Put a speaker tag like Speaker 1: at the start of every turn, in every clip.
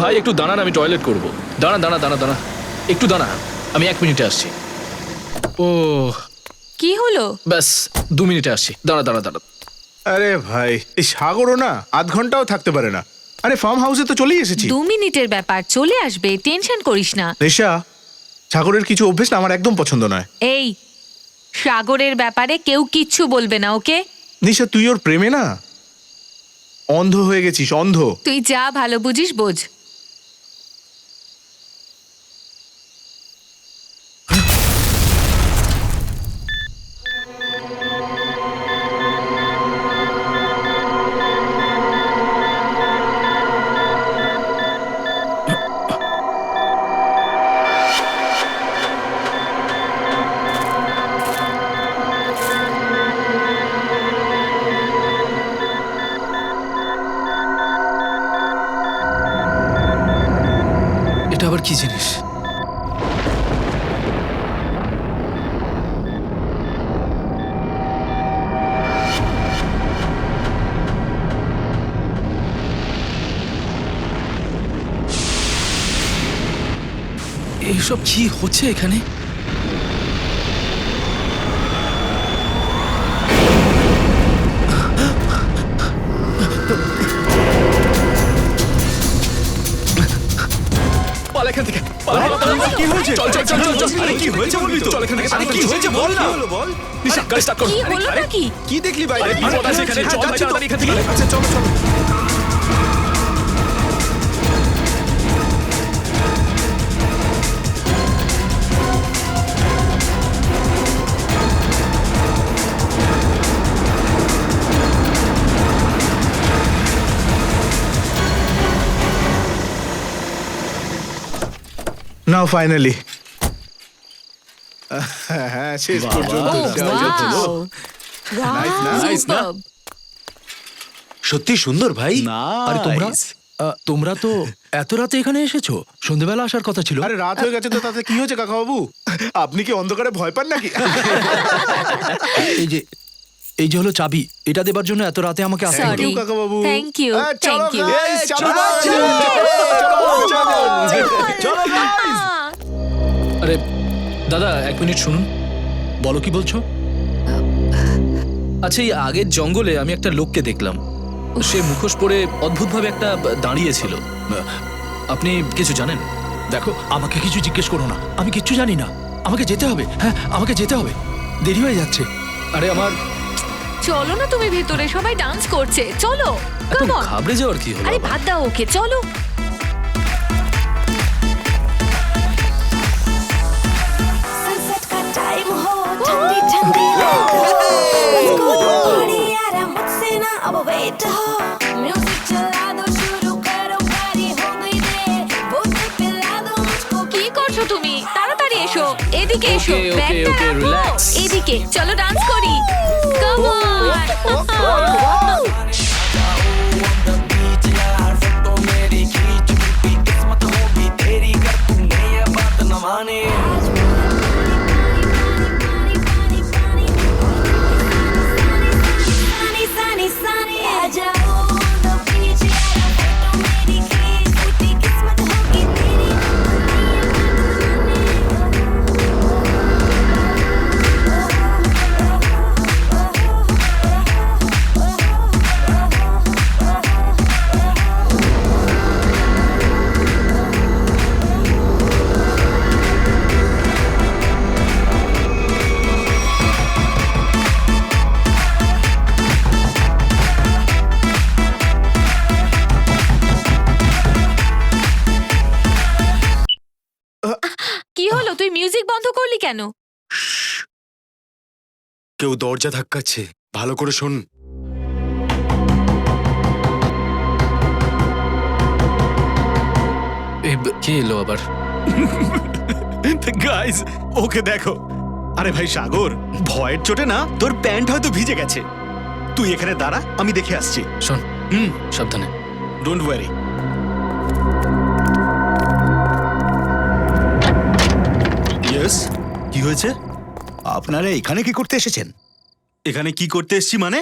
Speaker 1: ভাই একটু দাঁড়ান, আমি টয়লেট করব। দাঁড়া দাঁড়া দাঁড়া দাঁড়া, একটু দাঁড়া, আমি 1 মিনিটে আসছি। ও
Speaker 2: কি হলো?
Speaker 1: ব্যাস 2 মিনিটে আসছি, দাঁড়া দাঁড়া দাঁড়া।
Speaker 3: আরে ভাই, এই সাগরও না আধ ঘন্টাও থাকতে পারে না। আরে ফার্ম হাউসে তো চলেই এসেছি।
Speaker 2: 2 মিনিটের ব্যাপার, চলে আসবে, টেনশন করিস না।
Speaker 3: নেশা, সাগরের কিছু অভ্যেস না আমার একদম পছন্দ নয়।
Speaker 2: এই সাগরের ব্যাপারে কেউ কিচ্ছু বলবে না, ওকে?
Speaker 3: নিশা, তুই ওর প্রেমে না অন্ধ হয়ে গেছিস, অন্ধ।
Speaker 2: তুই যা ভালো বুঝিস বোঝ।
Speaker 1: এটা আবার কি জিনিস? এইসব কি হচ্ছে এখানে? পালা এখান থেকে, পালা, পালা, পালা।
Speaker 3: কি হয়েছে?
Speaker 1: চল চল চল চল চল।
Speaker 3: আরে কি হয়েছে বলবি তো?
Speaker 1: চল এখান থেকে,
Speaker 3: আরে কি হয়েছে বল না। বল।
Speaker 1: নিশা, গাড়ি স্টার্ট কর।
Speaker 2: কি হলো নাকি?
Speaker 3: কি দেখলি বাইরে?
Speaker 1: বিপদ আছে এখানে, চল ভাই, তাড়াতাড়ি এখান থেকে।
Speaker 3: আচ্ছা চলো চলো। নাও ফাইনালি, হ্যাঁ শেষ পর্যন্ত
Speaker 2: Oh,
Speaker 3: দেওয়া হলো।
Speaker 2: wow. Wow,
Speaker 1: nice না?
Speaker 2: superb.
Speaker 4: সত্যি সুন্দর ভাই।
Speaker 5: আরে তোমরা তো এত রাতে এখানে এসেছো? সন্ধ্যেবেলা আসার কথা ছিল।
Speaker 3: আরে রাত হয়ে গেছে তো তাতে কি হয়েছে কাকাবাবু? আপনি কি অন্ধকারে ভয় পান নাকি?
Speaker 5: এই যে হলো চাবি, এটা দেবার জন্য এত রাতে আমাকে আসতে হলো।
Speaker 2: Sorry.
Speaker 3: you, Kakababu.
Speaker 2: Thank you,
Speaker 3: চলো
Speaker 2: thank you.
Speaker 3: guys, চলো, চলো, চলো।
Speaker 1: আরে দাদা 1 মিনিট শুনুন।
Speaker 5: বলো কি বলছো?
Speaker 1: আচ্ছা, এই আগের জঙ্গলে আমি একটা লোককে দেখলাম, সে মুখোশ পরে অদ্ভুতভাবে একটা দাঁড়িয়েছিল। আপনি কিছু জানেন?
Speaker 5: দেখো, আমাকে কিছু জিজ্ঞেস করো না, আমি কিচ্ছু জানি না। আমাকে যেতে হবে, হ্যাঁ আমাকে যেতে হবে, দেরি হয়ে যাচ্ছে।
Speaker 1: আরে আমার
Speaker 2: চলো না তুমি ভিতরে, সবাই ডান্স করছে, চলো।
Speaker 1: এত
Speaker 2: Come on.
Speaker 1: ঘাবড়ে যাওয়ার কি হলো?
Speaker 2: আরে
Speaker 1: আবার?
Speaker 2: বাদ দাও ওকে, চলো।
Speaker 6: सनसेट का टाइम हो ठंडी ठंडी Let's go to party यारा मुझसे ना अब वेट हो म्यूजिक चला दो शुरू करो पारी हो गई देर बोतल पिला दो मुझको
Speaker 2: কি করছো তুমি? তাড়াতাড়ি এসো, এদিকে এসো।
Speaker 1: Okay, okay,
Speaker 2: ব্যাগটা
Speaker 1: okay,
Speaker 2: রাখো।
Speaker 1: relax.
Speaker 2: এদিকে চলো, ডান্স করি। Come on.
Speaker 6: sunny sunny sunny आ जाओ on the beach यारा फोटो मेरी खींच टूटी किस्मत होगी तेरी
Speaker 2: কি হলো, তুই মিউজিক বন্ধ করলি কেন?
Speaker 4: কেউ দরজা ধাক্কাচ্ছে, ভালো করে শোন।
Speaker 1: কে এলো আবার?
Speaker 4: গাইস, ওকে দেখো। আরে ভাই সাগর, ভয়ের চোটে না তোর প্যান্ট হয়তো ভিজে গেছে। তুই এখানে দাঁড়া, আমি দেখে আসছি।
Speaker 1: শোন, সাবধানে।
Speaker 4: Don't worry. ইয়েস, কি হয়েছে?
Speaker 7: আপনারা এখানে কি করতে এসেছেন?
Speaker 4: এখানে কি করতে এসেছি মানে?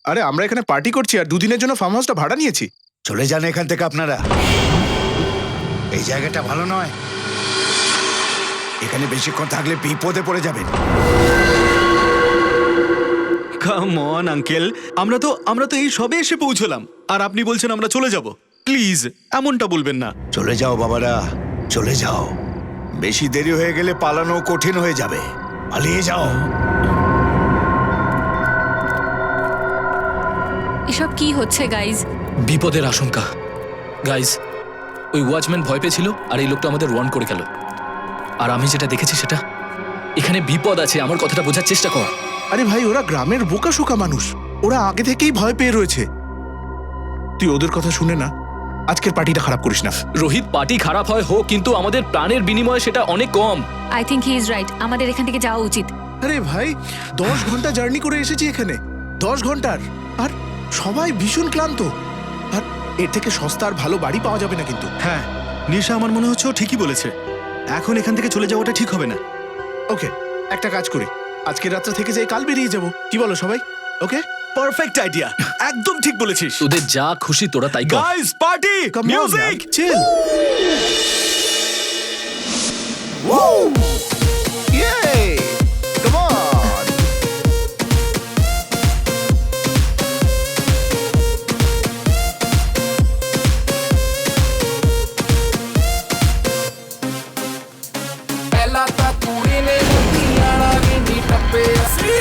Speaker 3: আরে আমরা এখানে পার্টি করছি আর 2 দিনের জন্য ফার্ম হাউসটা ভাড়া নিয়েছি।
Speaker 7: চলে যান এখান থেকে আপনারা। এই জায়গাটা ভালো নয়। এখানে বেশিক্ষণ থাকলে বিপদে পড়ে যাবেন।
Speaker 4: কাম অন আঙ্কেল, আমরা তো এই সবে এসে পৌঁছলাম আর আপনি বলছেন আমরা চলে যাব। প্লিজ এমনটা বলবেন না।
Speaker 7: চলে যাও বাবারা, চলে যাও। বেশি দেরি হয়ে গেলে পালানো কঠিন হয়ে যাবে। পালিয়ে যাও।
Speaker 2: এসব কি হচ্ছে গাইজ?
Speaker 1: বিপদের আশঙ্কা। গাইজ, ওই ওয়াচম্যান ভয় পেয়েছিল আর এই লোকটা আমাদের ওয়ার্ন করে গেল। আর আমি যেটা দেখেছি সেটা, এখানে বিপদ আছে। আমার কথাটা বোঝার চেষ্টা কর।
Speaker 3: আরে ভাই, ওরা গ্রামের বোকাশোকা মানুষ, ওরা আগে থেকেই ভয় পেয়ে রয়েছে। তুই ওদের কথা শুনে না আজকের পার্টিটা খারাপ করিস না।
Speaker 1: রোহিত, পার্টি খারাপ হয় হোক, কিন্তু আমাদের প্রাণের বিনিময়ে সেটা অনেক কম।
Speaker 2: I think he is right, আমাদের এখান থেকে যাওয়া উচিত।
Speaker 3: আরে ভাই, 10 ঘন্টা জার্নি করে এসেছি এখানে, 10 ঘন্টার, আর সবাই ভীষণ ক্লান্ত। আর এর থেকে সস্তা আর ভালো বাড়ি পাওয়া যাবে না কিন্তু।
Speaker 4: হ্যাঁ, নিশা আমার মনে হচ্ছে ও ঠিকই বলেছে। এখন এখান থেকে চলে যাওয়াটা ঠিক হবে না।
Speaker 3: ওকে, একটা কাজ করি, আজকের রাতটা থেকে যাই, কাল বেরিয়ে যাব। কি বলো সবাই? ওকে,
Speaker 4: পারফেক্ট আইডিয়া, একদম ঠিক বলেছিস।
Speaker 1: তোদের যা খুশি তোরা তাই কর।
Speaker 4: Guys, party, music.
Speaker 3: Chill. Yay! Come on!
Speaker 8: ਪਹਿਲਾਂ ਤਾਂ ਕੁੜੀ ਨੇ ਲੁਧਿਆਣਾ ਵੀ ਨੀ ਟੱਪਿਆ ਸੀ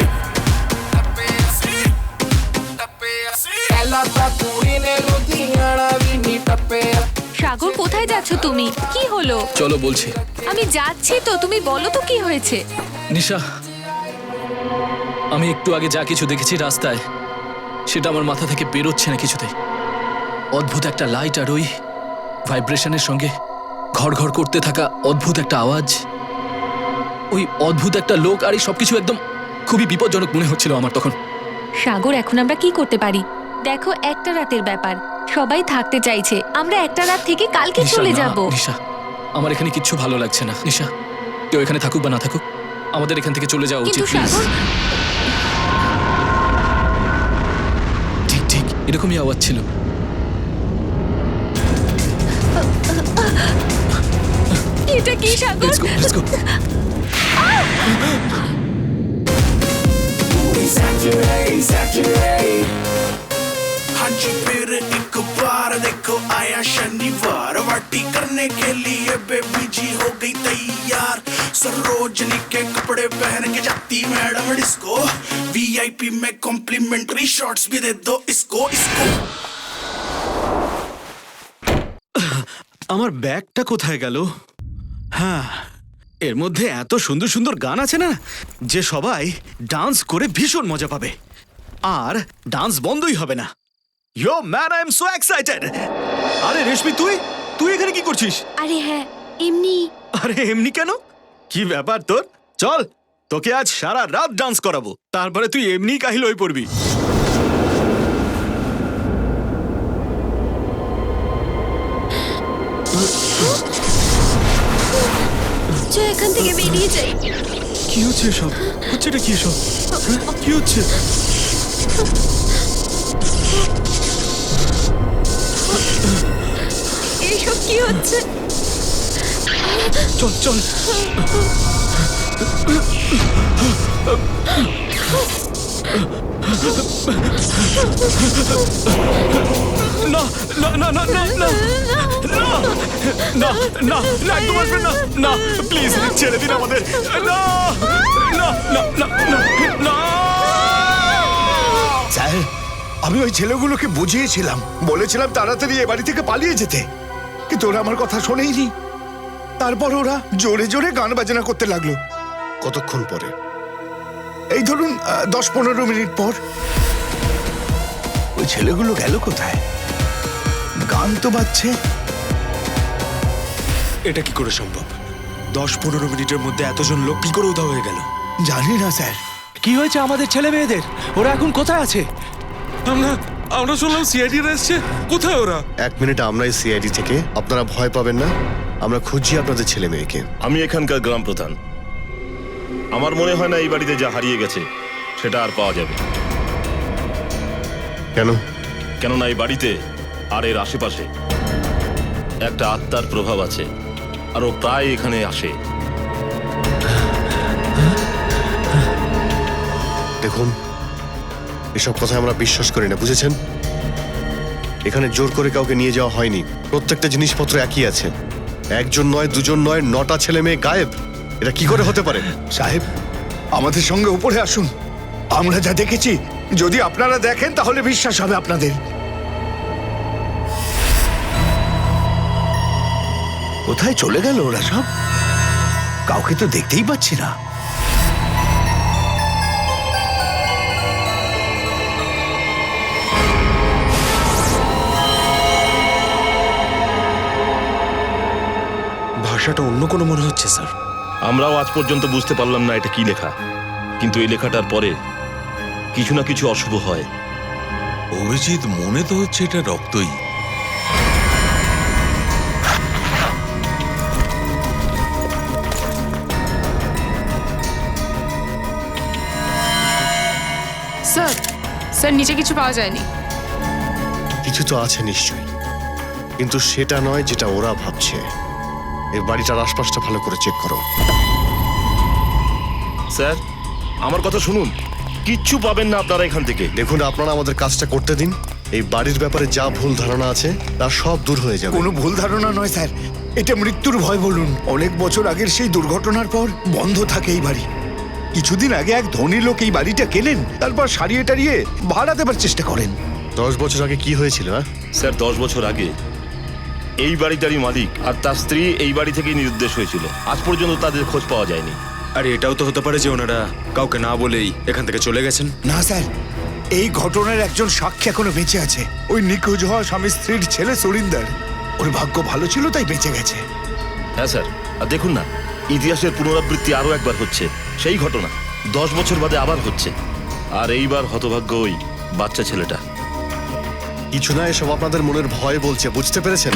Speaker 8: ਪਹਿਲਾਂ ਤਾਂ ਕੁੜੀ ਨੇ ਲੁਧਿਆਣਾ ਵੀ ਨੀ ਟੱਪਿਆ
Speaker 2: সাগর, কোথায় যাচ্ছ তুমি? কি হলো?
Speaker 1: চলো বলছি।
Speaker 2: আমি যাচ্ছি তো, তুমি বলো তো কি হয়েছে।
Speaker 1: নিশা, আমি একটু আগে যা কিছু দেখেছি রাস্তায়, সেটা আমার মাথা থেকে বেরোচ্ছে না কিছুতেই। অদ্ভুত একটা লাইট আর ওই ভাইব্রেশনের সঙ্গে ঘর ঘর করতে থাকা অদ্ভুত একটা আওয়াজ, ওই অদ্ভুত একটা লোক, আর এই সবকিছু একদম খুবই বিপজ্জনক মনে হচ্ছিল আমার তখন।
Speaker 2: সাগর, এখন আমরা কি করতে পারি? দেখো, একটা রাতের ব্যাপার, সবাই থাকতে চাইছে। আমরা একটা রাত থেকে কালকে
Speaker 1: নিশা,
Speaker 2: চলে
Speaker 1: না,
Speaker 2: যাব।
Speaker 1: নিশা, আমার এখানে কিচ্ছু ভালো লাগছে না। নিশা, কেউ এখানে থাকুক বা না থাকুক, আমাদের এখান থেকে চলে যাওয়া উচিত।
Speaker 2: কিন্তু
Speaker 1: প্লিজ।
Speaker 2: সাগর,
Speaker 1: ঠিক ঠিক এরকমই আওয়াজ ছিল।
Speaker 2: এটা কি সাগর?
Speaker 1: Let's go, let's go.
Speaker 8: ਹਾਂਜੀ फिर एक बार देखो आया शनिवार पार्टी करने के लिए बेबी जी हो गई तैयार सरोजनी के कपड़े पहन के जाती मैडम डिस्को वीआईपी में कॉम्प्लीमेंट्री शॉट्स भी दे दो इसको इसको
Speaker 4: আমার ব্যাগটা কোথায় গেল? হ্যাঁ, এর মধ্যে এত সুন্দর সুন্দর গান আছে না, যে সবাই ডান্স করে ভীষণ মজা পাবে। আর ডান্স বন্ধই হবে না। Yo man, I am so excited. আরে রেশমি, তুই এখানে কি করছিস?
Speaker 2: আরে হ্যাঁ, এমনি।
Speaker 4: আরে এমনি কেন? কি ব্যাপার তোর? চল, তোকে আজ সারা রাত ডান্স করাবো, তারপরে তুই এমনি কাহিল হয়ে পড়বি।
Speaker 2: চল এখান থেকে বেরিয়ে যাই।
Speaker 4: কি হচ্ছে সব? হচ্ছেটা কি সব? কি হচ্ছে?
Speaker 2: এইসব কি হচ্ছে?
Speaker 4: চল চল। না না না না না না না না না না, একদম আসবেন না। না প্লিজ, ছেড়ে দিন আমাদের। না না না না না না।
Speaker 7: স্যার, আমি ওই ছেলেগুলোকে বুঝিয়েছিলাম, বলেছিলাম তাড়াতাড়ি এ বাড়ি থেকে পালিয়ে যেতে, কিন্তু ওরা আমার কথা শোনেইনি। তারপর ওরা জোরে জোরে গান বাজনা করতে লাগলো।
Speaker 3: কতক্ষণ পরে?
Speaker 7: এই ধরুন 10-15 মিনিট পর। ওই ছেলেগুলো গেল কোথায়? গান তো বাজছে।
Speaker 4: এটা কি করে সম্ভব? 10-15 মিনিটের মধ্যে এতজন লোক কি করে উধাও হয়ে গেল?
Speaker 7: জানি না স্যার।
Speaker 5: কি হয়েছে আমাদের ছেলে মেয়েদের? ওরা এখন কোথায় আছে?
Speaker 9: আমরা শুনলাম সিআইডি এসছে। কোথায় ওরা?
Speaker 10: 1 মিনিট, আমরাই সিআইডি থেকে। আপনারা ভয় পাবেন না, আমরা খুঁজছি আপনাদের ছেলে মেয়েকে।
Speaker 11: আমি এখানকার গ্রাম প্রধান। আমার মনে হয় না এই বাড়িতে যা হারিয়ে গেছে সেটা আর পাওয়া যাবে।
Speaker 10: কেন?
Speaker 11: কেননা এই বাড়িতে আর এর আশেপাশে একটা আত্মার প্রভাব আছে, আর ও প্রায় এখানে আসে।
Speaker 10: দেখুন, এসব কথা আমরা বিশ্বাস করি না, বুঝেছেন? এখানে জোর করে কাউকে নিয়ে যাওয়া হয়নি। প্রত্যেকটা জিনিসপত্র একই আছে। একজন নয়, দুজন নয়, 9টা ছেলে মেয়ে গায়েব। এটা কি করে হতে পারে?
Speaker 7: সাহেব, আমাদের সঙ্গে উপরে আসুন। আমরা যা দেখেছি, যদি আপনারা দেখেন তাহলে বিশ্বাস হবে আপনাদের। কোথায় চলে গেল ওরা সব? কাউকে তো দেখতেই পাচ্ছি না।
Speaker 5: ভাষাটা অন্য কোনো মনে হচ্ছে স্যার।
Speaker 11: আমরাও আজ পর্যন্ত বুঝতে পারলাম না এটা কি লেখা, কিন্তু এই লেখাটার পরে কিছু না কিছু অশুভ হয়।
Speaker 9: অভিজিৎ, মনে তো হচ্ছে এটা রক্তই।
Speaker 12: স্যার, স্যার নিচে কিছু পাওয়া যায়নি।
Speaker 10: কিছু তো আছে নিশ্চয়ই, কিন্তু সেটা নয় যেটা ওরা ভাবছে। এই বাড়িটার আশপাশটা ভালো করে চেক করো।
Speaker 11: স্যার, আমার কথা শুনুন, কিচ্ছু পাবেন না আপনারা এখান থেকে।
Speaker 10: দেখুন, আপনারা আমাদের কাজটা করতে দিন। এই বাড়ির ব্যাপারে যা ভুল ধারণা আছে তা সব দূর হয়ে যাবে।
Speaker 7: কোনো ভুল ধারণা নয় স্যার, এটা মৃত্যুর ভয় বলুন। অনেক বছর আগের সেই দুর্ঘটনার পর বন্ধ থাকে এই বাড়ি। কিছুদিন আগে এক ধনী লোক এই বাড়িটা কেনেন, তারপর সারিয়ে টারিয়ে ভাড়া দেবার চেষ্টা করেন।
Speaker 10: 10 বছর আগে কি হয়েছিল?
Speaker 11: স্যার, 10 বছর আগে এই বাড়িটারই মালিক আর তার স্ত্রী এই বাড়ি থেকেই নিরুদ্দেশ হয়েছিল। আজ পর্যন্ত তাদের খোঁজ পাওয়া যায়নি।
Speaker 5: আর এটাও তো হতে পারে যে ওনারা কাউকে না বলেই এখান থেকে চলে গেছেন।
Speaker 7: না স্যার, এই ঘটনার একজন সাক্ষী এখনো বেঁচে আছে। ওই নিখোঁজ হওয়া স্বামী স্ত্রীর ছেলে সুরিন্দর। ওর ভাগ্য ভালো ছিল তাই বেঁচে গেছে।
Speaker 11: হ্যাঁ স্যার, আর দেখুন না, ইতিহাসের পুনরাবৃত্তি আরো একবার হচ্ছে। সেই ঘটনা 10 বছর বাদে আবার হচ্ছে, আর এইবার হতভাগ্য ওই বাচ্চা ছেলেটা।
Speaker 10: কিছু না, এসব আপনাদের মনের ভয় বলছে, বুঝতে পেরেছেন?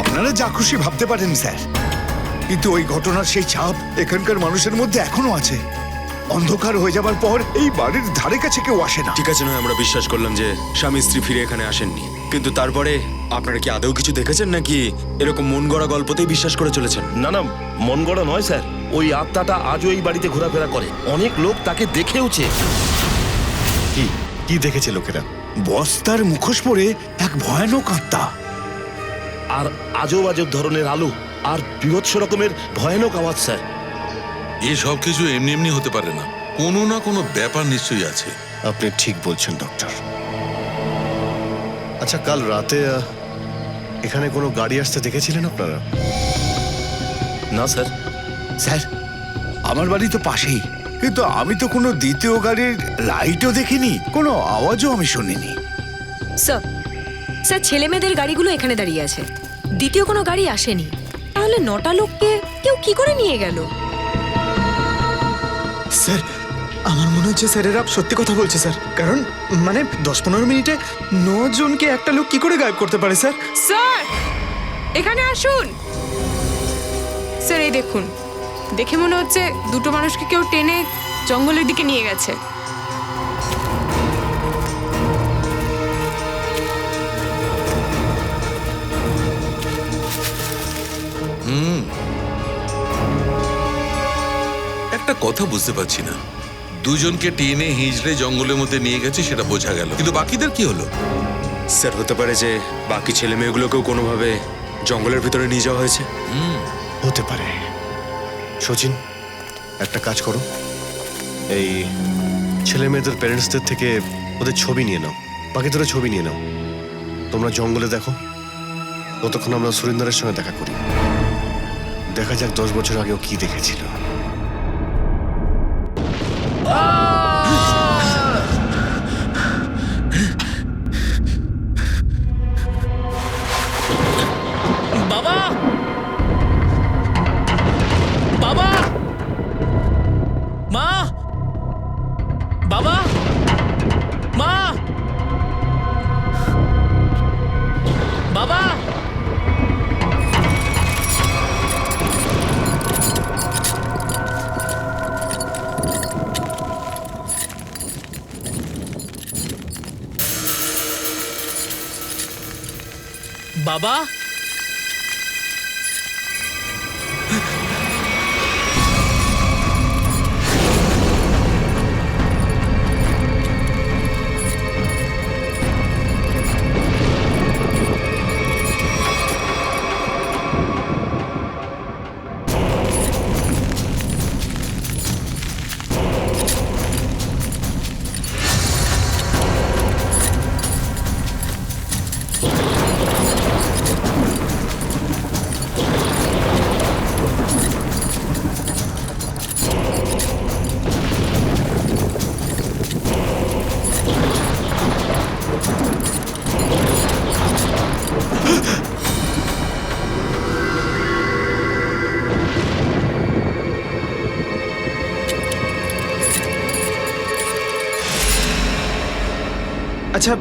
Speaker 7: আপনারা যা খুশি ভাবতে পারেন স্যার, কিন্তু ওই ঘটনার সেই ছাপ এখানকার মানুষের মধ্যে এখনো আছে। অন্ধকার হয়ে যাবার পর এই বাড়ির ধারে কাছে কেউ আসে না।
Speaker 5: ঠিক আছে, নয় আমরা বিশ্বাস করলাম যে স্বামী স্ত্রী ফিরে এখানে আসেননি, কিন্তু তারপরে আপনারা কি আদৌ কিছু দেখেছেন নাকি এরকম মন গড়া গল্পতেই বিশ্বাস করে চলেছেন?
Speaker 11: না না, মন গড়া নয় স্যার, ওই আত্মাটা আজও এই বাড়িতে ঘোরাফেরা করে। অনেক লোক তাকে দেখেওছে।
Speaker 10: কি কি দেখেছে লোকেরা?
Speaker 7: বস্তার মুখোশ পরে এক ভয়ানক আত্মা,
Speaker 11: আর আজব আজব ধরনের আলো, আর বৃহৎ রকমের ভয়ানক আওয়াজ। স্যার,
Speaker 9: এ সব কিছু এমনি এমনি হতে পারে না, কোনো না কোনো ব্যাপার নিশ্চয়ই আছে।
Speaker 10: আপনি ঠিক বলছেন ডক্টর। আচ্ছা, কাল রাতে এখানে কোনো গাড়ি আসতে দেখেছিলেন আপনারা?
Speaker 11: না স্যার।
Speaker 7: স্যার, আমার বাড়ি তো পাশেই, কিন্তু আমি তো কোনো দ্বিতীয় গাড়ির লাইটও দেখিনি, কোনো আওয়াজও আমি শুনিনি।
Speaker 12: স্যার, স্যার ছেলে মেয়েদের গাড়িগুলো এখানে দাঁড়িয়ে আছে, দ্বিতীয় কোনো গাড়ি আসেনি। তাহলে 9টা লোককে কেউ কি করে নিয়ে গেল?
Speaker 5: স্যার, আমার মনে হচ্ছে স্যার এরা সত্যি কথা বলছে স্যার, কারণ মানে 10-15 মিনিটে 9 জনকে একটা লোক কি করে গায়েব করতে পারে স্যার?
Speaker 12: স্যার, এখানে আসুন। স্যার, এই দেখুন, দেখে মনে হচ্ছে দুটো মানুষকে কেউ টেনে জঙ্গলের দিকে নিয়ে গেছে।
Speaker 9: একটা কথা বুঝতে পারছি না, দুজনকে টেনে হিঁচড়ে জঙ্গলের মধ্যে নিয়ে গেছে সেটা বোঝা গেল, কিন্তু বাকিদের কি হলো?
Speaker 5: স্যার, হতে পারে যে বাকি ছেলে মেয়েগুলোকেও কোনোভাবে জঙ্গলের ভিতরে নিয়ে যাওয়া হয়েছে।
Speaker 10: হতে পারে। সচিন, একটা কাজ করো, এই ছেলে মেয়েদের প্যারেন্টসদের থেকে ওদের ছবি নিয়ে নাও, বাকিদের ছবি নিয়ে নাও। তোমরা জঙ্গলে দেখো, ততক্ষণ আমরা সুরিন্দরের সঙ্গে দেখা করি। দেখা যাক 10 বছর আগেও কি দেখেছিল।
Speaker 1: বাবা, বাবা, মা, বাবা, মা, বাবা। বাবা,
Speaker 13: আচ্ছা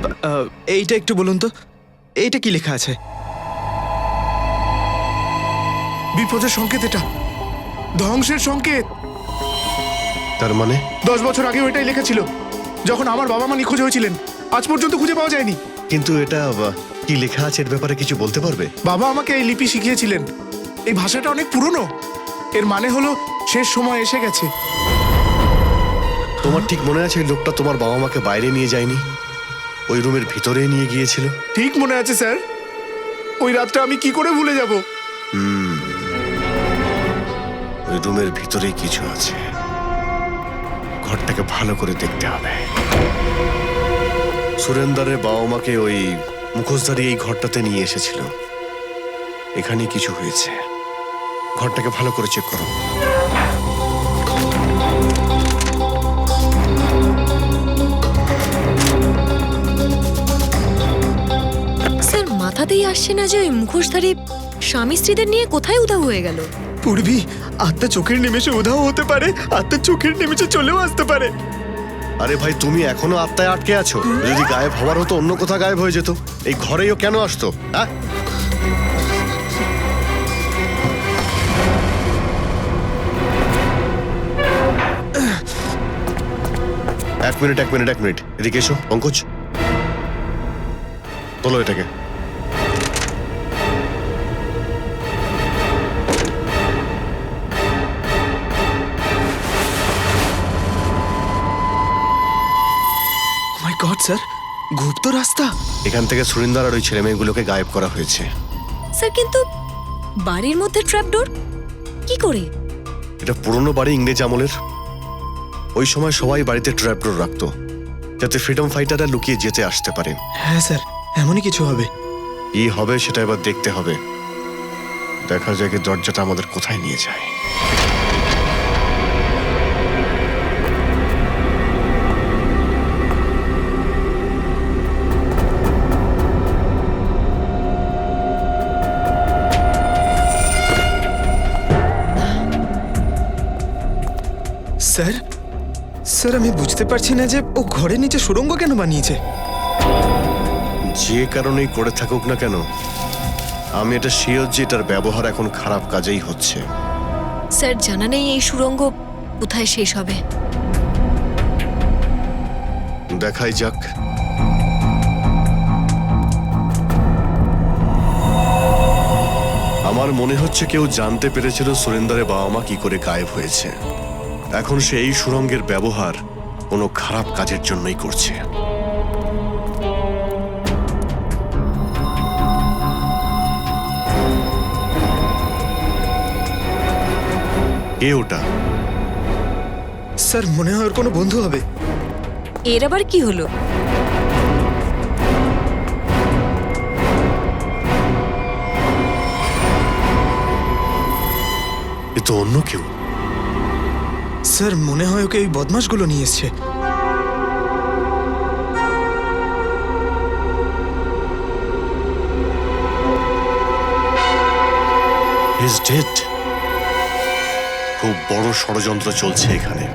Speaker 13: এইটা একটু বলুন তো, এইটা কি লেখা আছে?
Speaker 3: বিপদের সংকেত এটা, ধ্বংসের সংকেত।
Speaker 10: তার মানে
Speaker 3: 10 বছর আগে ওইটাই লেখা ছিল, যখন আমার বাবা মা নিখোঁজ হয়েছিলেন। আজ পর্যন্ত খুঁজে পাওয়া যায়নি।
Speaker 10: কিন্তু এটা কি লেখা আছে এর ব্যাপারে কিছু বলতে পারবে?
Speaker 3: বাবা আমাকে এই লিপি শিখিয়েছিলেন। এই ভাষাটা অনেক পুরনো। এর মানে হলো শেষ সময় এসে গেছে।
Speaker 10: তোমার ঠিক মনে আছে ওই লোকটা তোমার বাবা মাকে বাইরে নিয়ে যায়নি, ওই রুমের ভিতরে নিয়ে গিয়েছিল?
Speaker 3: ঠিক মনে আছে স্যার। ওই রাতটা আমি কি করে ভুলে যাব?
Speaker 10: ওই রুমের ভিতরেই কিছু আছে, ঘরটাকে ভালো করে দেখতে হবে। সুরেন্দারের বাবা মাকে ওই মুখোশধারী এই ঘরটাতে নিয়ে এসেছিল। এখানে কিছু হয়েছে, ঘরটাকে ভালো করে চেক করো।
Speaker 14: স্যার মাথাতেই আসছে না যে ওই মুখোশধারী স্বামী স্ত্রীদের নিয়ে কোথায় উধাও হয়ে গেল।
Speaker 13: পূর্বী, আত্মা চোখের নিমেষে উধাও হতে পারে, আত্মা চোখের নিমেষে চলেও আসতে পারে।
Speaker 10: আরে ভাই, তুমি এখনো আত্মায় আটকে আছো। যদি গায়েব হওয়ার হতো অন্য কোথাও গায়েব হয়ে যেত। এই ঘরেও কেন আসতো? হ্যাঁ, এক মিনিট এদিকে এসো পঙ্কজ, তোলো এটাকে।
Speaker 13: মাই গড স্যার, গুপ্ত রাস্তা।
Speaker 10: এখান থেকে সুরিন্দার আর ওই ছেলে মেয়েগুলোকে গায়েব করা হয়েছে।
Speaker 14: স্যার কিন্তু বাড়ির মধ্যে ট্র্যাপডোর কি করে?
Speaker 10: এটা পুরনো বাড়ি, ইংরেজ আমলের। ওই সময় সবাই বাড়িতে ট্র্যাপডোর রাখতো, যাতে ফ্রিডম ফাইটাররা লুকিয়ে যেতে আসতে পারে।
Speaker 13: হ্যাঁ স্যার, এমনই কিছু হবে।
Speaker 10: কি হবে সেটা এবার দেখতে হবে। দেখা যায় কি দরজাটা আমাদের কোথায় নিয়ে যায়।
Speaker 13: স্যার, স্যার আমি বুঝতে পারছি না যে ও ঘরের নিচে সুড়ঙ্গ কেন বানিয়েছে।
Speaker 10: যে কারণেই করে থাকুক না কেন, আমি এটা শিওর যে এটার ব্যবহার এখন খারাপ কাজেই হচ্ছে।
Speaker 14: স্যার জানা নেই এই সুড়ঙ্গ কোথায় শেষ হবে।
Speaker 10: দেখাই যাক। আমার মনে হচ্ছে কেউ জানতে পেরেছিল সুরেন্দারের বাবা মা কি করে গায়েব হয়েছে। এখন সে এই সুড়ঙ্গের ব্যবহার কোনো খারাপ কাজের জন্যই করছে। কে ওটা?
Speaker 13: স্যার মনে হয় ওর কোনো বন্ধু হবে।
Speaker 14: এর আবার কি হলো?
Speaker 10: এ তো অন্য কেউ।
Speaker 13: স্যার মনে হয় ওকে এই বদমাশগুলো নিয়ে এসছে।
Speaker 10: He's dead. খুব বড় ষড়যন্ত্র চলছে এখানে।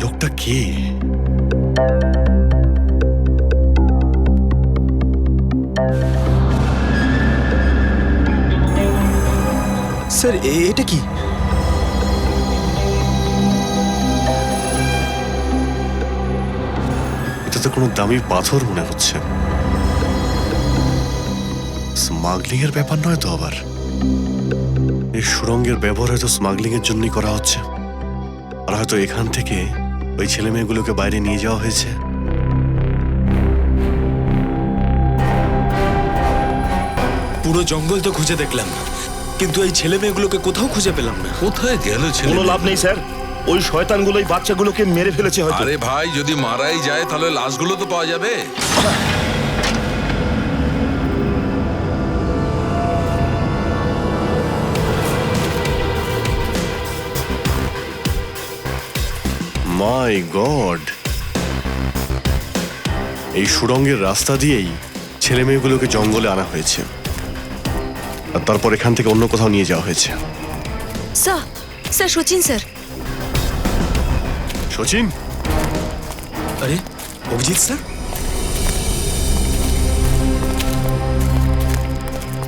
Speaker 10: লোকটা কে?
Speaker 13: স্যার এটা কি?
Speaker 10: এটা তো কোনো দামি পাথর মনে হচ্ছে। স্মাগলিং এর ব্যাপার নয় তো আবার? এই সুড়ঙ্গের ব্যবহার হয়তো স্মাগলিং এর জন্যই করা হচ্ছে। আর হয়তো এখান থেকে ওই ছেলে মেয়েগুলোকে বাইরে নিয়ে যাওয়া হয়েছে।
Speaker 5: পুরো জঙ্গল তো খুঁজে দেখলাম, কিন্তু এই ছেলে মেয়েগুলোকে কোথাও খুঁজে পেলাম না।
Speaker 9: কোথায় গেল ছেলে?
Speaker 11: কোনো লাভ নেই স্যার, ওই শয়তানগুলোই বাচ্চাগুলোকে মেরে ফেলেছে হয়তো।
Speaker 9: আরে ভাই, যদি মারাই যায় তাহলে লাশগুলো তো পাওয়া যাবে।
Speaker 10: মাই গড, এই সুড়ঙ্গের রাস্তা দিয়েই ছেলে মেয়েগুলোকে জঙ্গলে আনা হয়েছে, আর তারপর এখান থেকে অন্য কোথাও নিয়ে যাওয়া হয়েছে।
Speaker 14: Sir, sir Sachin sir.
Speaker 10: Sachin?
Speaker 13: আরে অভিজিৎ স্যার,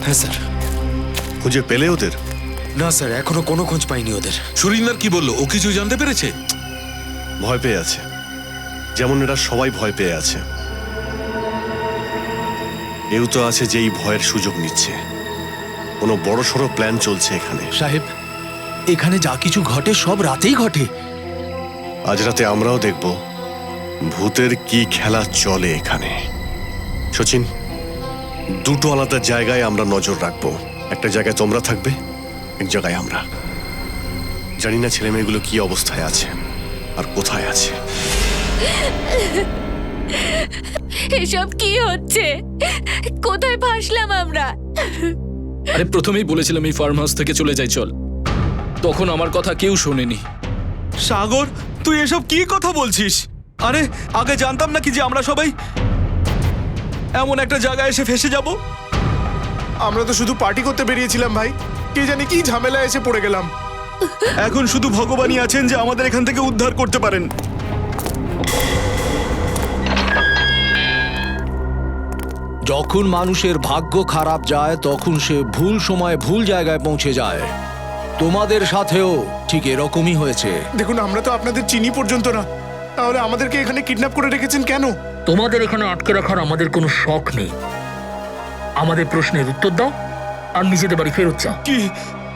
Speaker 5: হ্যাঁ স্যার।
Speaker 10: খুঁজে পেলে ওদের?
Speaker 5: না স্যার, এখনো কোনো খোঁজ পাইনি ওদের।
Speaker 9: সুরিন্দার কি বললো? ও কিছু জানতে পেরেছে?
Speaker 10: ভয় পেয়ে আছে, যেমন এরা সবাই ভয় পেয়ে আছে। এও তো আছে যে এই ভয়ের সুযোগ নিচ্ছে। কোনো বড় সড়ো প্ল্যান চলছে এখানে।
Speaker 3: সাহেব, এখানে যা কিছু ঘটে সব রাতেই ঘটে।
Speaker 10: আজ রাতে আমরাও দেখব ভূতের কি খেলা চলে এখানে। সচিন, দুটো আলাদা জায়গায় আমরা নজর রাখবো। একটা জায়গায় তোমরা থাকবে, এক জায়গায় আমরা। জানি না ছেলে মেয়েগুলো কি অবস্থায় আছে আর কোথায় আছে।
Speaker 2: এসব কি হচ্ছে? কোথায় ভাসলাম আমরা?
Speaker 1: আরে প্রথমেই বলেছিলাম এই ফার্ম হাউস থেকে চলে যাই চল, তখন আমার কথা কেউ শোনেনি।
Speaker 4: সাগর, তুই এসব কি কথা বলছিস? আরে আগে জানতাম নাকি যে আমরা সবাই এমন একটা জায়গায় এসে ফেসে যাব?
Speaker 3: আমরা তো শুধু পার্টি করতে বেরিয়েছিলাম ভাই, কে জানি কি ঝামেলা এসে পড়ে গেলাম।
Speaker 4: এখন শুধু ভগবানই আছেন যে আমাদের এখান থেকে উদ্ধার করতে পারেন।
Speaker 15: যখন মানুষের ভাগ্য খারাপ যায় তখন সে ভুল সময়ে ভুল জায়গায় পৌঁছে যায়। তোমাদের সাথেও ঠিক এরকমই হয়েছে।
Speaker 3: দেখুন, আমরা তো আপনাদের চিনি পর্যন্ত না, তাহলে আমাদেরকে এখানে কিডন্যাপ করে রেখেছেন কেন?
Speaker 1: তোমাদের এখানে আটকে রাখার আমাদের কোনো শখ নেই। আমাদের প্রশ্নের উত্তর দাও আর নিজেদের বাড়ি ফেরত যাও।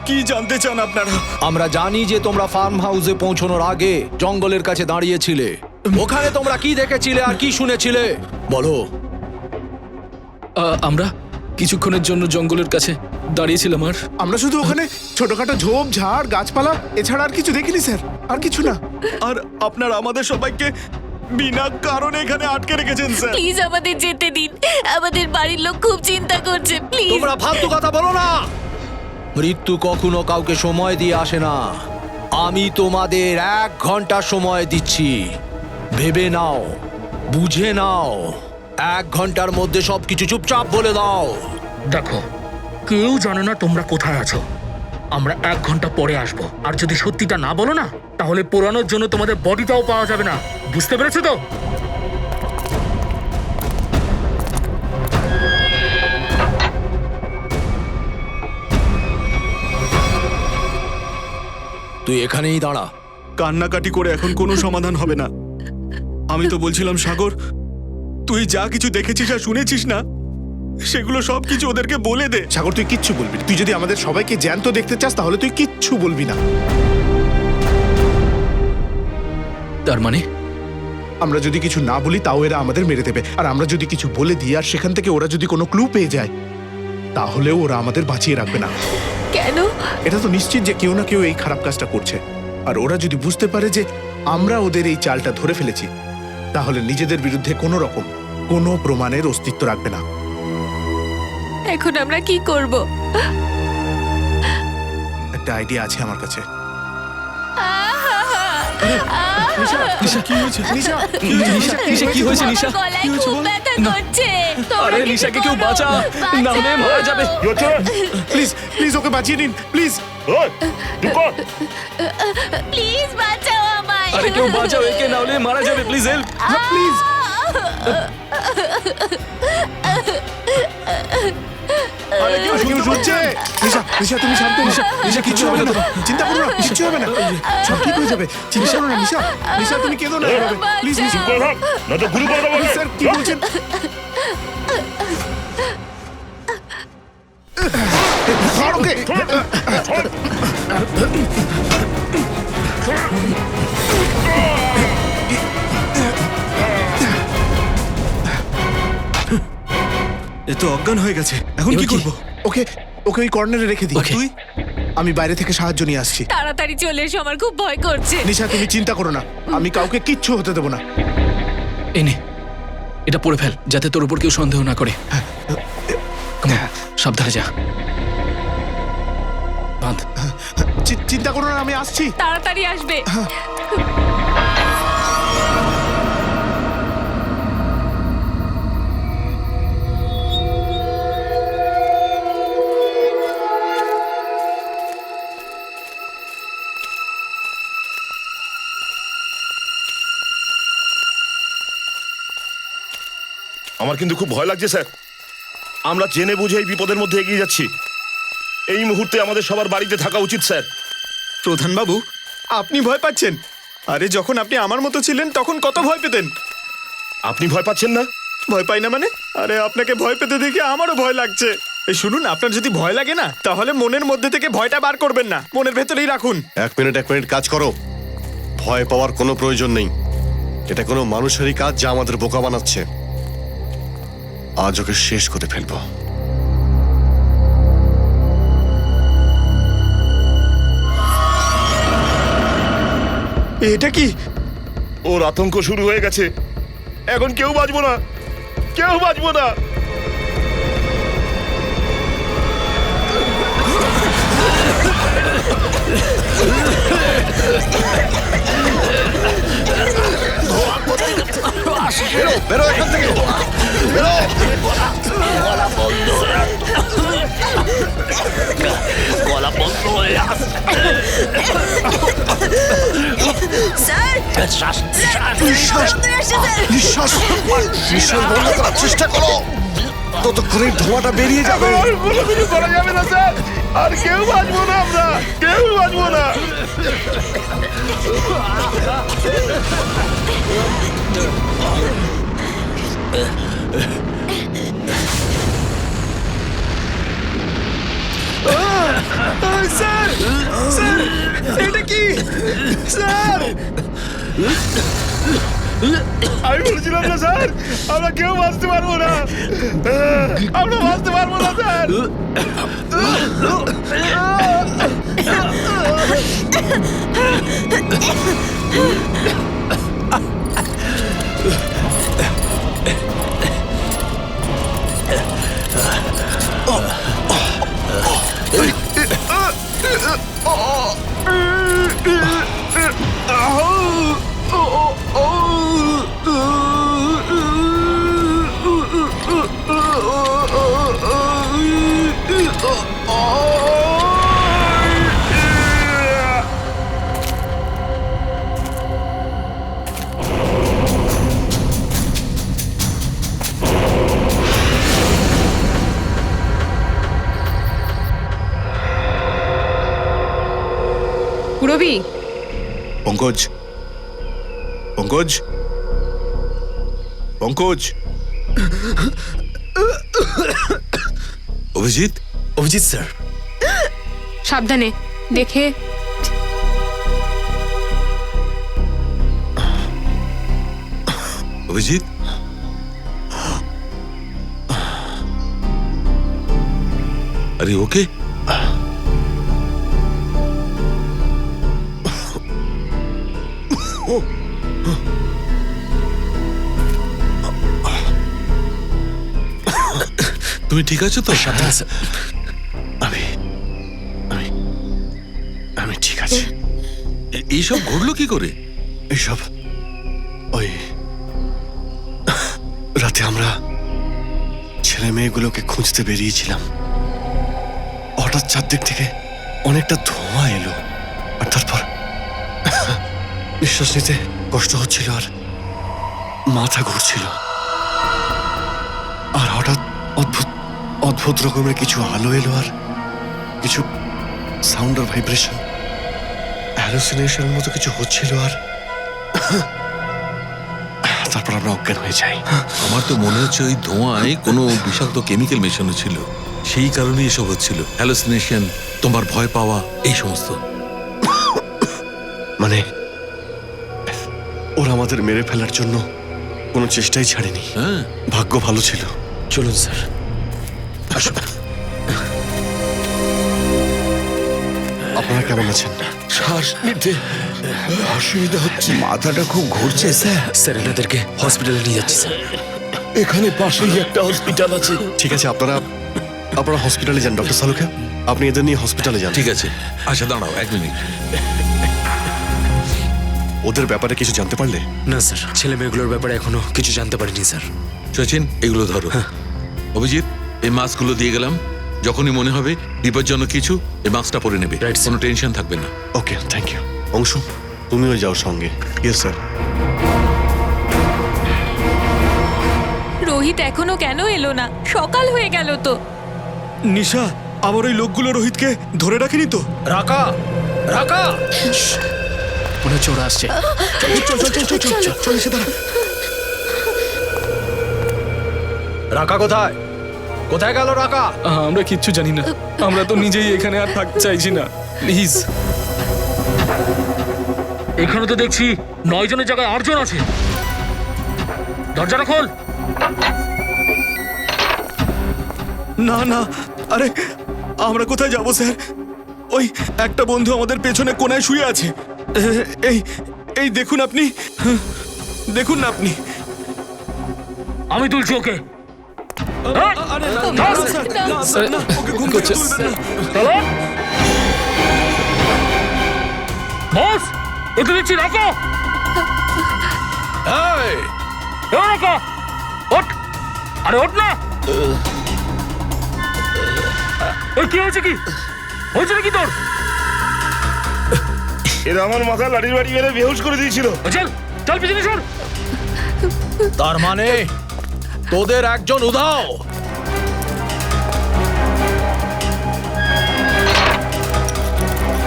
Speaker 4: কি জানতে চান আপনারা?
Speaker 15: আমরা জানি যে তোমরা ফার্ম হাউসে পৌঁছানোর আগে জঙ্গলের কাছে দাঁড়িয়েছিলে। ওখানে তোমরা কি দেখেছিলে আর কি শুনেছিলে বলো।
Speaker 1: আমরা কিছুক্ষণের জন্য জঙ্গলের কাছে দাঁড়িয়েছিলাম। আর
Speaker 3: আমরা শুধু ওখানে ছোটখাটো ঝোপ ঝাড় গাছপালা এছাড়া আর কিছু দেখিনি স্যার, আর কিছু না।
Speaker 4: আর আপনারা আমাদের সবাইকে বিনা কারণে এখানে আটকে রেখেছেন স্যার।
Speaker 2: প্লিজ আমাদের যেতে দিন, আমাদের বাড়ির লোক খুব চিন্তা করছে। প্লিজ।
Speaker 15: তোমরা ফালতু কথা বলো না। মৃত্যু কখনো কাউকে সময় দিয়ে আসে না। আমি তোমাদের 1 ঘন্টা সময় দিচ্ছি, ভেবে নাও, বুঝে নাও। 1 ঘন্টার মধ্যে সবকিছু চুপচাপ বলে দাও।
Speaker 1: দেখো, কেউ জানে না তোমরা কোথায় আছো। আমরা 1 ঘন্টা পরে আসবো, আর যদি সত্যিটা না বলো না তাহলে পোড়ানোর জন্য তোমাদের বডিটাও পাওয়া যাবে না। বুঝতে পেরেছো তো?
Speaker 15: তুই এখানেই দাঁড়া।
Speaker 4: কান্নাকাটি করে এখন কোনো সমাধান হবে না। আমি তো বলছিলাম সাগর, তুই যা কিছু দেখেছিস আর শুনেছিস না সেগুলো সব কিছু ওদেরকে বলে দে।
Speaker 3: সাগর, তুই কিচ্ছু বলবি না। তুই যদি আমাদের সবাইকে জ্যান্ত দেখতে চাস তাহলে তুই কিচ্ছু বলবি না।
Speaker 1: তার মানে
Speaker 3: আমরা যদি কিছু না বলি তাও এরা আমাদের মেরে দেবে, আর আমরা যদি কিছু বলে দিই আর সেখান থেকে ওরা যদি কোনো ক্লু পেয়ে যায় তাহলেও ওরা আমাদের বাঁচিয়ে রাখবে না।
Speaker 2: কেন?
Speaker 3: এটা তো নিশ্চিত যে কেউ না কেউ এই খারাপ কাজটা করছে, আর ওরা যদি বুঝতে পারে যে আমরা ওদের এই চালটা ধরে ফেলেছি তাহলে নিজেদের বিরুদ্ধে কোনো রকম কোনো প্রমাণের অস্তিত্ব রাখবে না।
Speaker 2: এখন আমরা কি করব?
Speaker 3: একটা আইডিয়া আছে আমার কাছে।
Speaker 1: কি হয়েছে? নিশা?
Speaker 2: গলায় খুব ব্যথা করছে।
Speaker 1: আরে নিশাকে কেউ বাঁচা, না হলে মারা যাবে।
Speaker 3: প্লিজ প্লিজ ওকে বাঁচিয়ে নিন প্লিজ।
Speaker 2: প্লিজ বাঁচাও আমায়।
Speaker 1: আরে কেউ বাঁচাও একে, না হলে মারা যাবে। Please help,
Speaker 3: please. আরে কেউ শুনছে? নিশা, নিশা তুমি শান্ত। নিশা কিচ্ছু হবে না, চিন্তা করো না, কিচ্ছু হবে না, সব ঠিক হয়ে যাবে। চিন্তা করো না নিশা, নিশা তুমি কেঁদো না। প্লিজ নিশা, স্যার কি বলছেন? ওকে
Speaker 4: এ তো অজ্ঞান হয়ে গেছে, এখন কি করব?
Speaker 3: ওকে ওকে ওই কর্নারে রেখে দিই। তুই? আমি বাইরে থেকে সাহায্য নিয়ে আসছি।
Speaker 2: তাড়াতাড়ি চলে এসো, আমার খুব ভয় করছে।
Speaker 3: নিশা তুমি চিন্তা করো না, আমি কাউকে কিচ্ছু হতে দেবো না।
Speaker 1: এনে এটা পড়ে ফেল যাতে তোর উপর কেউ সন্দেহ না করে। সাবধানে যা। বাঁধ।
Speaker 3: চিন্তা করো না, আমি আসছি।
Speaker 2: তাড়াতাড়ি আসবে।
Speaker 11: আমার কিন্তু খুব ভয় লাগছে স্যার। আমরা জেনে বুঝে এই বিপদের মধ্যে এগিয়ে যাচ্ছি। এই মুহূর্তে আমাদের সবার বাড়িতে থাকা উচিত স্যার।
Speaker 13: প্রধান বাবু, আপনি ভয় পাচ্ছেন? আরে যখন আপনি আমার মতো ছিলেন তখন কত ভয় পেতেন।
Speaker 11: আপনি ভয় পাচ্ছেন না?
Speaker 13: ভয় পাই না মানে? আরে আপনাকে ভয় পেতে দেখে আমারও ভয় লাগছে। এই শুনুন, আপনার যদি ভয় লাগে না তাহলে মনের মধ্যে থেকে ভয়টা বার করবেন না, মনের ভেতরেই রাখুন।
Speaker 10: এক মিনিট কাজ করো। ভয় পাওয়ার কোনো প্রয়োজন নেই। এটা কোনো মানুষেরই কাজ যা আমাদের বোকা বানাচ্ছে। আজ ওকে শেষ করে ফেলবো।
Speaker 13: এটা কি?
Speaker 11: ওর আতঙ্ক শুরু হয়ে গেছে। এখন কেউ বাঁচবো না, কেউ বাঁচবো না।
Speaker 10: বেরো এখান থেকে, বেরো।
Speaker 6: গলা বন্ধ হয়ে আসছে।
Speaker 7: নিঃশ্বাস নিঃশ্বাস নিঃশ্বাস বন্ধ করার চেষ্টা করো, ততক্ষণে ধোঁয়াটা বেরিয়ে যাবে।
Speaker 11: কোনো কিছু করা যাবে না স্যার, আর কেউ বাঁচবো না, আমরা কেউ বাঁচবো না।
Speaker 13: স্যার, স্যার, এটা কি স্যার?
Speaker 11: আমি বলছিলাম না স্যার, আমরা কেউ বাঁচতে পারবো না, আমরা বাঁচতে পারবো না স্যার।
Speaker 12: পুরবি,
Speaker 3: পঙ্কজ, পঙ্কজ, পঙ্কজ।
Speaker 9: অভিজিৎ,
Speaker 13: অভিজিৎ স্যার।
Speaker 12: সাবধানে দেখে।
Speaker 9: অভিজিৎ, আরে ওকে? তুমি ঠিক আছো তো?
Speaker 10: আমি আমি আমি ঠিক আছি।
Speaker 9: এইসব ঘটলো কি করে?
Speaker 10: এইসব ওই রাতে আমরা ছেলে মেয়েগুলোকে খুঁজতে বেরিয়েছিলাম। হঠাৎ চারদিক থেকে অনেকটা ধোঁয়া এলো, আর তারপর নিঃশ্বাস নিতে কষ্ট হচ্ছিল আর মাথা ঘুরছিল। আর হঠাৎ অদ্ভুত অদ্ভুত রকমের কিছু আলো এলো আর কিছু সাউন্ড আর ভাইব্রেশন, হ্যালুসিনেশনের মতো কিছু হচ্ছিল। আর তারপর আমরা অজ্ঞান হয়ে যাই।
Speaker 9: আমার তো মনে হচ্ছে ওই ধোঁয়ায় কোনো বিষাক্ত কেমিক্যাল মেশানো ছিল, সেই কারণে এসব হচ্ছিল। হ্যালুসিনেশন, তোমার ভয় পাওয়া, এই সমস্ত।
Speaker 10: মানে ওরা আমাদের মেরে ফেলার জন্য কোনো চেষ্টাই ছাড়েনি।
Speaker 9: হ্যাঁ,
Speaker 10: ভাগ্য ভালো ছিল।
Speaker 13: চলুন স্যার, আসুন।
Speaker 10: আপনারা কেমন আছেন?
Speaker 7: শ্বাস নিতে অসুবিধা হচ্ছে, মাথাটা খুব ঘুরছে স্যার।
Speaker 13: স্যার, এনাদেরকে হসপিটালে নিয়ে যাচ্ছি স্যার।
Speaker 7: এখানে পাশেই একটা হসপিটাল আছে।
Speaker 10: ঠিক আছে, আপনারা হসপিটালে যান। ডক্টর সালুকে, আপনি এদের নিয়ে হসপিটালে যান।
Speaker 9: ঠিক আছে। আচ্ছা দাঁড়াও 1 মিনিট।
Speaker 10: ওদের ব্যাপারে কিছু জানতে পারলে?
Speaker 13: না স্যার, ছেলে মেয়েগুলোর ব্যাপারে এখনো কিছু জানতে পারিনি স্যার।
Speaker 9: সচিন, এগুলো ধরো। অভিজিৎ, এই মাস্কগুলো দিয়ে গেলাম। যখনই মনে হবে বিপজ্জনক কিছু, এই মাস্কটা পরে নেবে। কোনো টেনশন থাকবে না।
Speaker 10: ওকে, থ্যাংক ইউ। অংশু, তুমিও যাও সঙ্গে। Yes sir.
Speaker 2: রোহিত রোহিত এখনো কেন এলো না? সকাল হয়ে গেল তো।
Speaker 4: নিশা আবার ওই লোকগুলো রোহিতকে ধরে রাখেনি তো?
Speaker 15: রাকা রাকা
Speaker 1: মনে চোরা আসছে।
Speaker 4: চল এসে দাঁড়া।
Speaker 15: রাকা কোথায়? কোথায় গেল রাকা?
Speaker 1: আমরা কিচ্ছু জানি না, আমরা তো নিজেই এখানে আর থাকতে চাইছি না, প্লিজ।
Speaker 9: এখানে তো দেখছি 9 জনের জায়গায় 8 জন আছে। দরজাটা খোল।
Speaker 4: না না, আরে আমরা কোথায় যাব স্যার? ওই একটা বন্ধু আমাদের পেছনে কোনায় শুয়ে আছে। এই এই দেখুন আপনি, দেখুন না আপনি।
Speaker 9: আমি তুলছি ওকে।
Speaker 4: আরে না, না, স্যার, না, স্যার, না, ওকে ঘুম থেকে তুলবেন না।
Speaker 9: চলো বস, একে দিচ্ছি, রাখো।
Speaker 15: এই
Speaker 9: রাখো, ওঠ। আরে ওঠ না। ওই কি হয়েছে? কি হয়েছে নাকি তোর?
Speaker 11: এরা আমার মাথায় লাঠির বাড়ি মেরে বেহুশ করে দিয়েছিল।
Speaker 9: চল চল পিছনে সর।
Speaker 15: তার মানে তোদের একজন উধাও।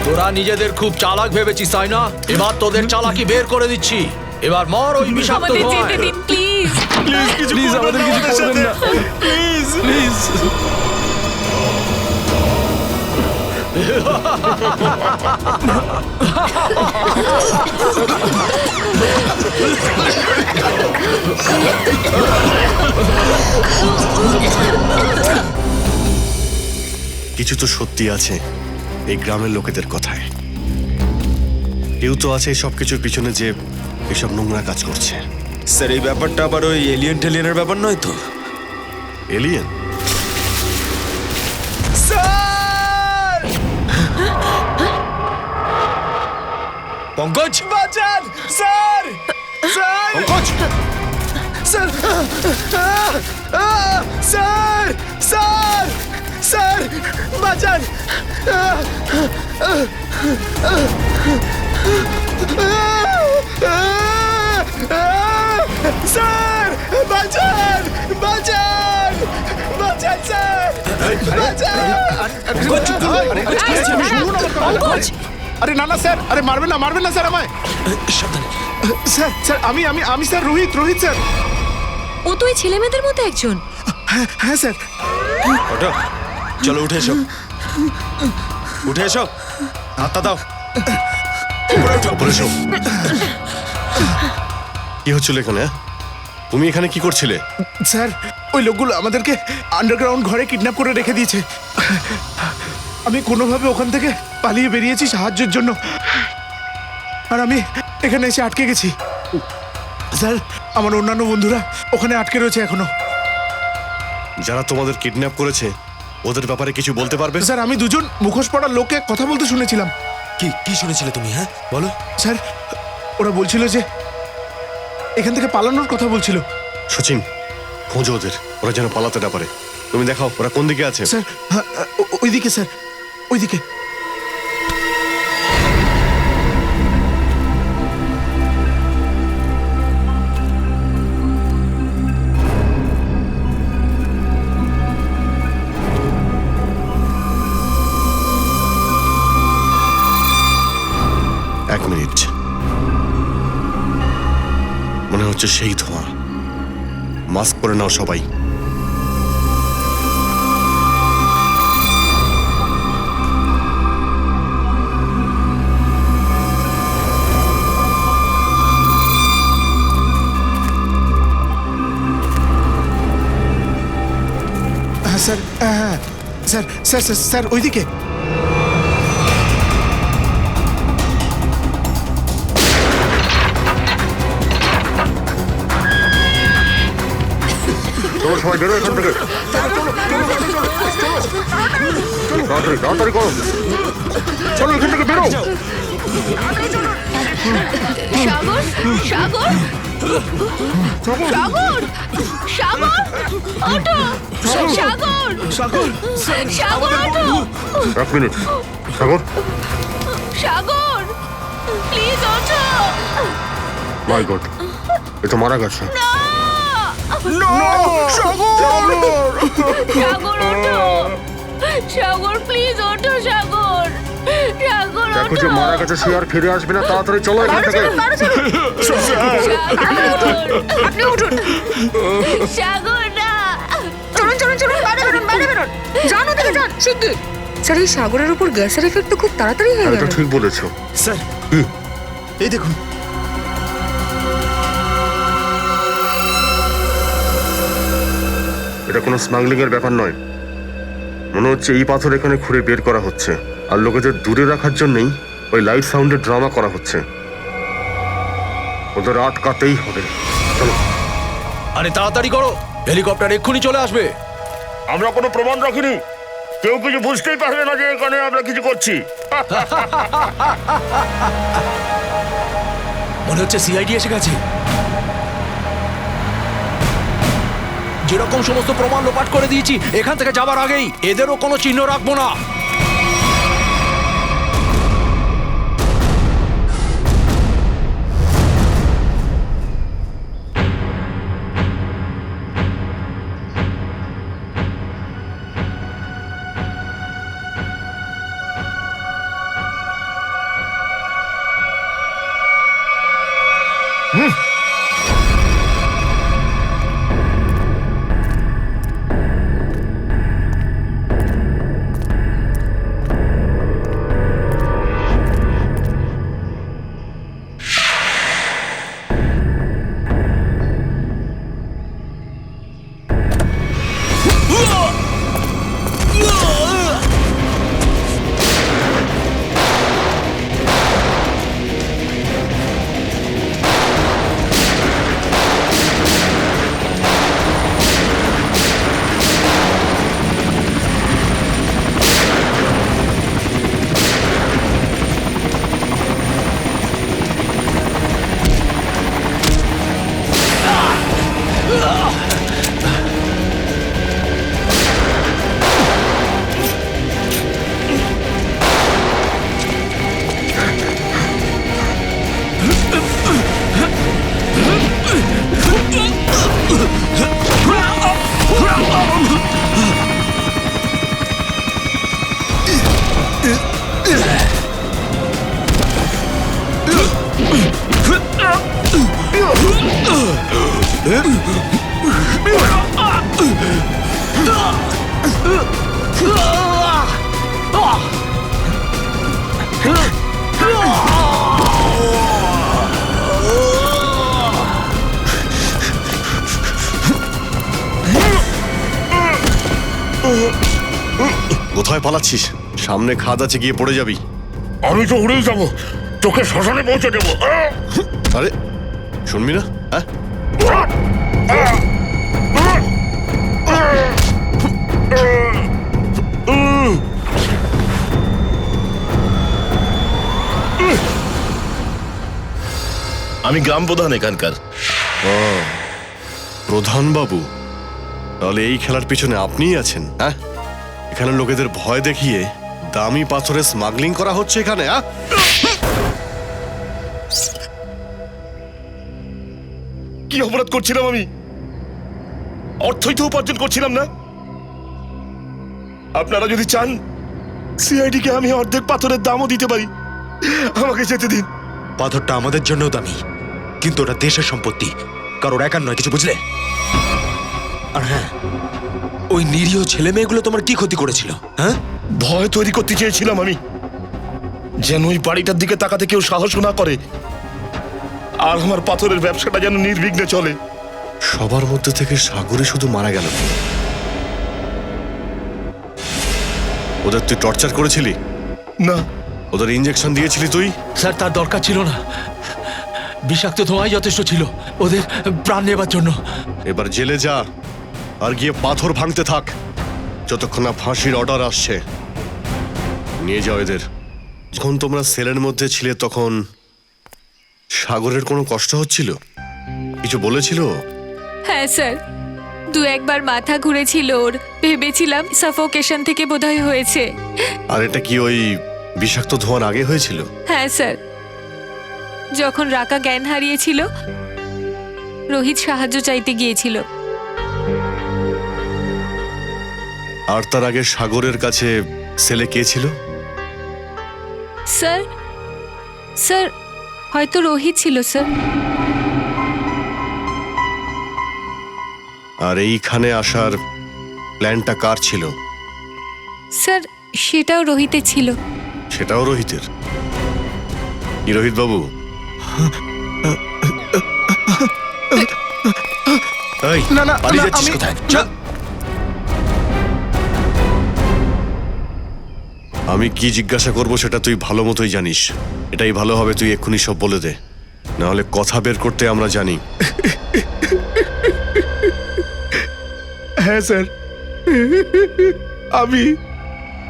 Speaker 15: তোরা নিজেদের খুব চালাক ভেবেছিস তাই না? এবার তোদের চালাকি বের করে দিচ্ছি। এবার মর ওই বিষাক্ত
Speaker 2: আমাদের
Speaker 15: ধোঁয়ায়।
Speaker 2: যেতে দিন প্লিজ।
Speaker 4: প্লিজ আমাদের কিছু করবেন না, প্লিজ প্লিজ।
Speaker 10: কিছু তো সত্যি আছে এই গ্রামের লোকেদের কথায়। কেউ তো আছে সব কিছুর পিছনে যে এসব নোংরা কাজ করছে।
Speaker 5: স্যার এই ব্যাপারটা আবার ওই এলিয়েন টেলিয়েনের ব্যাপার নয় তো?
Speaker 10: এলিয়েন?
Speaker 4: পঙ্কজ বাঁচান sir, sir Pankaj, sir sir, sir sir বাঁচান, স্যার বাঁচান, বাঁচান, বাঁচান স্যার, বাঁচান।
Speaker 3: আরে না না স্যার, আরে মারবেন না স্যার আমায়। স্যার স্যার আমি আমি আমি স্যার রোহিত, রোহিত স্যার।
Speaker 14: ও তো এই ছেলে মেয়েদের মধ্যে একজন।
Speaker 3: হ্যাঁ স্যার।
Speaker 5: ওঠো, চলো উঠে এসো, উঠে এসো, হাতটা দাও।
Speaker 10: উপরে এসো। কি হচ্ছিল এখানে? তুমি এখানে কি করছিলে?
Speaker 3: স্যার ওই লোকগুলো আমাদেরকে আন্ডারগ্রাউন্ড ঘরে কিডন্যাপ করে রেখে দিয়েছে। আমি কোনোভাবে ওখান থেকে পালিয়ে বেরিয়েছি সাহায্যের জন্য, আর আমি এখানে এসে আটকে গেছি। স্যার আমার অন্যান্য বন্ধুরা ওখানে আটকে রয়েছে এখনো।
Speaker 10: যারা তোমাদের কিডন্যাপ করেছে ওদের ব্যাপারে কিছু বলতে পারবে?
Speaker 3: স্যার আমি দুজন মুখোশ পড়ার লোককে কথা বলতে শুনেছিলাম।
Speaker 5: কি কি শুনেছিলে তুমি? হ্যাঁ বলো।
Speaker 3: স্যার ওরা বলছিল যে এখান থেকে পালানোর কথা বলছিল।
Speaker 10: সচিন খোঁজো ওদের, ওরা যেন পালাতে না পারে। তুমি দেখাও ওরা কোন দিকে আছে।
Speaker 3: স্যার ওইদিকে স্যার, ওইদিকে।
Speaker 10: এক মিনিট, মনে হচ্ছে সেই ধোঁয়া। মাস্ক পরে নাও সবাই।
Speaker 3: হ্যাঁ স্যার, হ্যাঁ স্যার, স্যার স্যার স্যার ওইদিকে।
Speaker 11: সবাই বেরো এখান থেকে। তাড়াতাড়ি করো, চলো এখান থেকে বেরো।
Speaker 2: সাগর, সাগর, সাগর, সাগর, ওঠো, সাগর, সাগর, সাগর, ওঠো।
Speaker 11: 1 মিনিট, সাগর।
Speaker 2: সাগর, প্লিজ ওঠো।
Speaker 11: মাই গড, এটা মারা গেছে।
Speaker 2: না,
Speaker 6: সাগর ওঠো, সাগর প্লিজ ওঠো, সাগর, সাগর
Speaker 7: দেখো যে মারা গেছে সে আর ফিরে আসবে না, তাড়াতাড়ি চলো এখান থেকে।
Speaker 12: আপনি উঠুন।
Speaker 6: সাগর না,
Speaker 12: চলুন চলুন চলুন, বাইরে বেরোন, বাইরে বেরোন, যান ওদিকে যান, শিগগির। স্যার এই সাগরের উপর গ্যাসের এফেক্ট তো খুব তাড়াতাড়ি হয়ে
Speaker 7: এটা
Speaker 12: গেল।
Speaker 7: ঠিক বলেছো
Speaker 3: স্যার এই দেখুন,
Speaker 7: এটা কোনো স্মাগলিং এর ব্যাপার নয়। মনে হচ্ছে এই পাথর এখানে খুঁড়ে বের করা হচ্ছে, আর লোকেদের দূরে রাখার জন্যই ওই লাইট সাউন্ডের ড্রামা করা হচ্ছে। ওদের আটকাতেই হবে। চলো।
Speaker 15: আরে তাড়াতাড়ি করো, হেলিকপ্টার এক্ষুনি চলে আসবে।
Speaker 11: আমরা কোনো প্রমাণ রাখিনি, কেউ কিছু বুঝতেই পারবে না যে এখানে আমরা কিছু করছি।
Speaker 15: মনে হচ্ছে সিআইডি এসে গেছে। যেরকম সমস্ত প্রমাণ লোপাট করে দিয়েছি, এখান থেকে যাবার আগেই এদেরও কোনো চিহ্ন রাখবো না।
Speaker 10: কোথায় পালাচ্ছিস? সামনে খাদ আছে, গিয়ে পড়ে যাবি।
Speaker 11: আমি তো উড়েই যাবো, তোকে শ্মশানে পৌঁছে দেবো।
Speaker 10: আরে শুনবি না? হ্যাঁ,
Speaker 11: আমি গ্রাম প্রধান এখানকার।
Speaker 10: প্রধান বাবু, তাহলে এই খেলার পিছনে আপনিই আছেন? হ্যাঁ, এখানে লোকেদের ভয় দেখিয়ে দামি পাথরে স্মাগলিং করা হচ্ছে এখানে। হ্যাঁ,
Speaker 11: কি অপরাধ করছিলাম আমি? অর্থই তো উপার্জন করছিলাম না। আপনারা যদি চান সিআইডি কে আমি অর্ধেক পাথরের দামও দিতে পারি, আমাকে যেতে দিন।
Speaker 5: পাথরটা আমাদের জন্যও দামি, কিন্তু ওটা দেশের সম্পত্তি, কারোর একার নয়, কিছু বুঝলে? আর হ্যাঁ, ওই নিরীহ ছেলে মেয়েগুলো তোমার কি ক্ষতি করেছিল? হ্যাঁ,
Speaker 11: ভয় তৈরি করতে চেয়েছিলাম আমি, যেন ওই বাড়িটার দিকে তাকাতে কেউ সাহস না করে, আর আমার পাথরের ব্যবসাটা যেন নির্বিঘ্নে চলে।
Speaker 10: সবার মধ্যে থেকে সাগরে শুধু মারা গেল। ওদের তুই টর্চার করেছিলি?
Speaker 11: না।
Speaker 10: ওদের ইঞ্জেকশন দিয়েছিলি তুই?
Speaker 15: স্যার তার দরকার ছিল না, বিষাক্ত ধোঁয়াই যথেষ্ট ছিল ওদের প্রাণ নেবার জন্য।
Speaker 10: এবার জেলে যা আর গিয়ে পাথর ভাঙতে থাক যতক্ষণ না ফাঁসির অর্ডার আসছে। নিয়ে যাও এদের। যখন তোমরা সেলের মধ্যে ছিলে তখন সাগরের কোনো কষ্ট হচ্ছিল? কিছু বলেছিল?
Speaker 2: হ্যাঁ স্যার, দু একবার মাথা ঘুরেছিল ওর, ভেবেছিলাম সাফোকেশন থেকে বোধহয় হয়েছে।
Speaker 10: আর এটা কি ওই বিষাক্ত ধোঁয়ার আগে হয়েছিল?
Speaker 2: হ্যাঁ স্যার, যখন রাকা জ্ঞান হারিয়েছিল রোহিত সাহায্য চাইতে গিয়েছিল,
Speaker 10: আর তার আগে সাগরের কাছে সেলে কে ছিল?
Speaker 2: স্যার স্যার হয়তো রোহিত ছিল স্যার।
Speaker 10: আর এইখানে আসার প্ল্যানটা কার ছিল?
Speaker 2: স্যার সেটাও রোহিতের ছিল।
Speaker 10: সেটাও রোহিতের? কি রোহিত বাবু? এই,
Speaker 3: না, না,
Speaker 10: পালিয়ে
Speaker 3: না,
Speaker 10: যাচ্ছিস
Speaker 3: আমি-
Speaker 10: কোথায়? চল। আমি কি জিজ্ঞাসা করব সেটা তুই ভালো মতোই জানিস। এটাই ভালো হবে তুই এক্ষুনি সব বলে দে, না হলে কথা বের করতে আমরা জানি।
Speaker 3: হ্যাঁ স্যার, আমি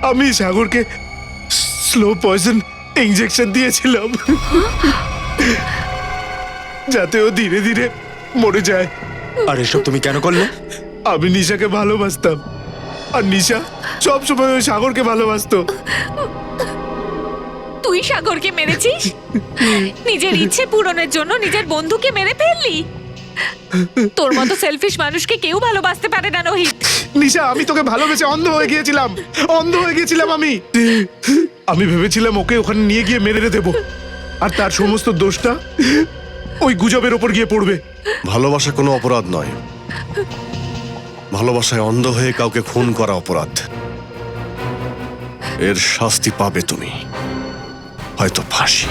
Speaker 3: আমি সাগরকে স্লো পয়জন ইনজেকশন দিয়েছিলাম যাতে ও ধীরে ধীরে মরে যায়।
Speaker 5: আর এসব তুমি কেন করলে?
Speaker 3: আমি নিশাকে ভালোবাসতাম, আর নিশা সব সময় ওই সাগরকে ভালোবাসতো।
Speaker 2: তুই সাগরকে মেরেছিস? নিজের ইচ্ছে পূরণের জন্য নিজের বন্ধুকে মেরে ফেললি? তোর মতো সেলফিশ মানুষকে কেউ ভালোবাসতে পারে না রোহিত।
Speaker 3: নিশা, আমি তোকে ভালোবেসে অন্ধ হয়ে গিয়েছিলাম, অন্ধ হয়ে গিয়েছিলাম আমি। আমি ভেবেছিলাম ওকে ওখানে নিয়ে গিয়ে মেরে দেবো, আর তার সমস্ত দোষটা ওই গুজবের ওপর গিয়ে পড়বে।
Speaker 10: ভালোবাসা কোনো অপরাধ নয়, ভালোবাসায় অন্ধ হয়ে কাউকে খুন করা অপরাধ। এর শাস্তি পাবে তুমি, হয়তো ফাঁসি।